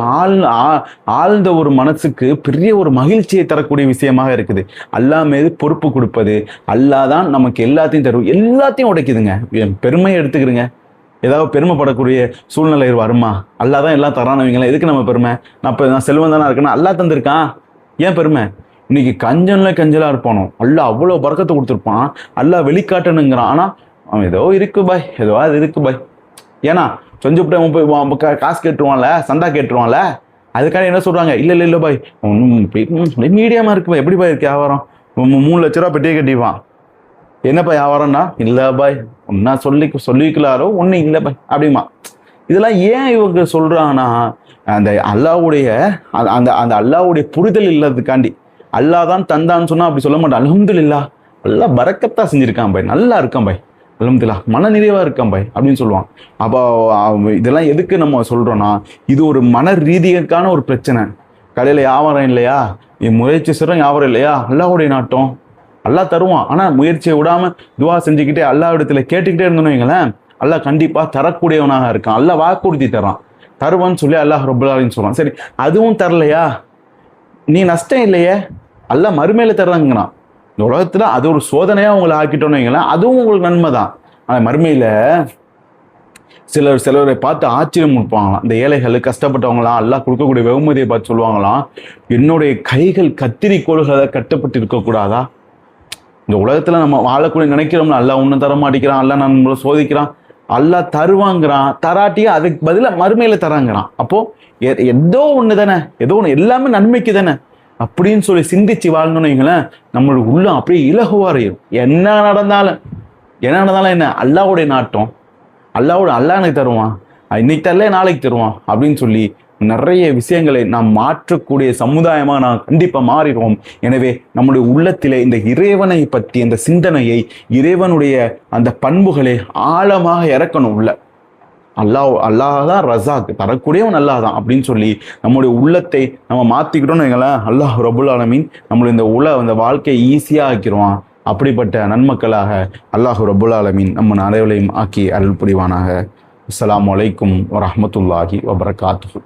Speaker 1: ஆழ்ந்த ஒரு மனசுக்கு பெரிய ஒரு மகிழ்ச்சியை தரக்கூடிய விஷயமாக இருக்குது. அல்லாஹ் மீது பொறுப்பு கொடுப்பது. அல்லாஹ் தான் நமக்கு எல்லாத்தையும் தரும், எல்லாத்தையும் உடைக்குதுங்க. பெருமையை எடுத்துக்கிறீங்க, ஏதாவது பெருமைப்படக்கூடிய சூழ்நிலை வருமா? அல்லாஹ் தான் எல்லாம் தரானவங்களா, எதுக்கு நம்ம பெருமை? நான் செல்வம் தானே இருக்கேன்னா அல்லாஹ் தந்திருக்கான், ஏன் பெருமை? இன்னைக்கு கஞ்சலாக இருப்பானோ அல்லாஹ் அவ்வளோ பரக்கத்தை கொடுத்துருப்பான், அல்லாஹ் வெளிக்காட்டணுங்கிறான். ஆனால் அவன் ஏதோ இருக்கு பாய், ஏதோ அது இருக்கு பாய். ஏன்னா கொஞ்சம் போய் காசு கேட்டுருவான்ல, சந்தா கேட்டுருவான்ல, அதுக்காக என்ன சொல்கிறாங்க? இல்லை பாய் ஒன்றும் மீடியமாக இருக்கு பாய். எப்படி பாய் இருக்கு வியாபாரம்? 3 லட்ச ரூபா பெட்டியே கட்டிப்பான். என்னப்பா வியாபாரம்னா? இல்லை பாய் ஒன்னா சொல்லிக்கலாரோ ஒன்றும் இல்லை பாய் அப்படிமா. இதெல்லாம் ஏன் இவங்க சொல்கிறாங்கன்னா அந்த அல்லாஹ்வுடைய அந்த அல்லாஹ்வுடைய புரிதல் இல்லாததுக்காண்டி. அல்லாஹ் தான் தந்தான்னு சொன்னால் அப்படி சொல்ல மாட்டான். அல்ஹம்துலில்லாஹ், அல்லாஹ் பரக்கத்தா செஞ்சுருக்கான் பாய், நல்லா இருக்கான் பாய், அல்ஹம்துலில்லாஹ், மன நிறைவாக இருக்கான் பாய் அப்படின்னு சொல்லுவான். அப்போ இதெல்லாம் எதுக்கு நம்ம சொல்கிறோன்னா, இது ஒரு மன ரீதியான ஒரு பிரச்சனை. கடையில் வியாபாரம் இல்லையா, முயற்சி செய்கிறோம், வியாபாரம் இல்லையா, அல்லாஹ்வுடைய நாட்டம், அல்லாஹ் தருவான். ஆனால் முயற்சியை விடாமல் துவா செஞ்சுக்கிட்டே அல்லாஹ் இடத்துல கேட்டுக்கிட்டே இருந்தோன்னு வைங்களேன், அல்லாஹ் கண்டிப்பாக தரக்கூடியவனாக இருக்கான். அல்லாஹ் வாக்குறுதி தரான், தருவான்னு சொல்லி அல்லாஹ் ரப்பல் ஆலமீன் சொல்கிறான். சரி, அதுவும் தரலையா, நீ நஷ்டம் இல்லையே, அல்லாஹ் மறுமையில தர்றாங்கிறான். இந்த உலகத்துல அது ஒரு சோதனையா உங்களை ஆக்கிட்டோன்னு வைங்களேன், அதுவும் உங்களுக்கு நன்மை தான். ஆனா மறுமையில சிலரை பார்த்து ஆச்சரியம் கொடுப்பாங்களாம். இந்த ஏழைகள் கஷ்டப்பட்டவங்களாம் அல்லாஹ் கொடுக்கக்கூடிய வெகுமதியை பார்த்து சொல்லுவாங்களாம், என்னுடைய கைகள் கத்திரிக்கோள்களை கட்டப்பட்டு இருக்கக்கூடாதா? இந்த உலகத்துல நம்ம வாழக்கூடிய நினைக்கிறோம்ல, அல்லாஹ் ஒன்றும் தர மாட்டேங்கிறான், அல்லாஹ் நம்மளை சோதிக்கிறான், அல்லாஹ் தருவாங்கிறான், தராட்டியே அதுக்கு பதிலாக மறுமையில தராங்கிறான். அப்போ ஏதோ ஒன்று தானே, ஏதோ ஒன்று, எல்லாமே நன்மைக்கு தானே அப்படின்னு சொல்லி சிந்திச்சு வாழ்ந்தோன்னு வைங்களேன், நம்மளுடைய உள்ளம் அப்படியே இலகுவாரையும். என்ன நடந்தாலும் என்ன அல்லாஹ்வுடைய நாட்டம், அல்லாஹ் எனக்கு தருவான், இன்னைக்கு தரல நாளைக்கு தருவான் அப்படின்னு சொல்லி நிறைய விஷயங்களை நாம் மாற்றக்கூடிய சமுதாயமாக நாம் கண்டிப்பாக மாறிடுவோம். எனவே நம்முடைய உள்ளத்திலே இந்த இறைவனை பற்றி அந்த சிந்தனையை, இறைவனுடைய அந்த பண்புகளை ஆழமாக இறக்கணும். உள்ள அல்லாஹ் தான் ரஸாக், தரக்கூடியவன் அல்லாஹ் தான் அப்படின்னு சொல்லி நம்முடைய உள்ளத்தை நம்ம மாற்றிக்கிட்டோம்னு வைங்களேன், அல்லாஹ் ரப்புல் ஆலமீன் நம்மளுடைய இந்த வாழ்க்கையை ஈஸியாக ஆக்கிடுவான். அப்படிப்பட்ட நன்மக்களாக அல்லாஹ் ரப்புல் ஆலமீன் நம்ம அனைவரையும் ஆக்கி அருள் புரிவானாக. அஸ்ஸலாமு அலைக்கும் வரஹ்மத்துல்லாஹி வபரகாத்துஹு.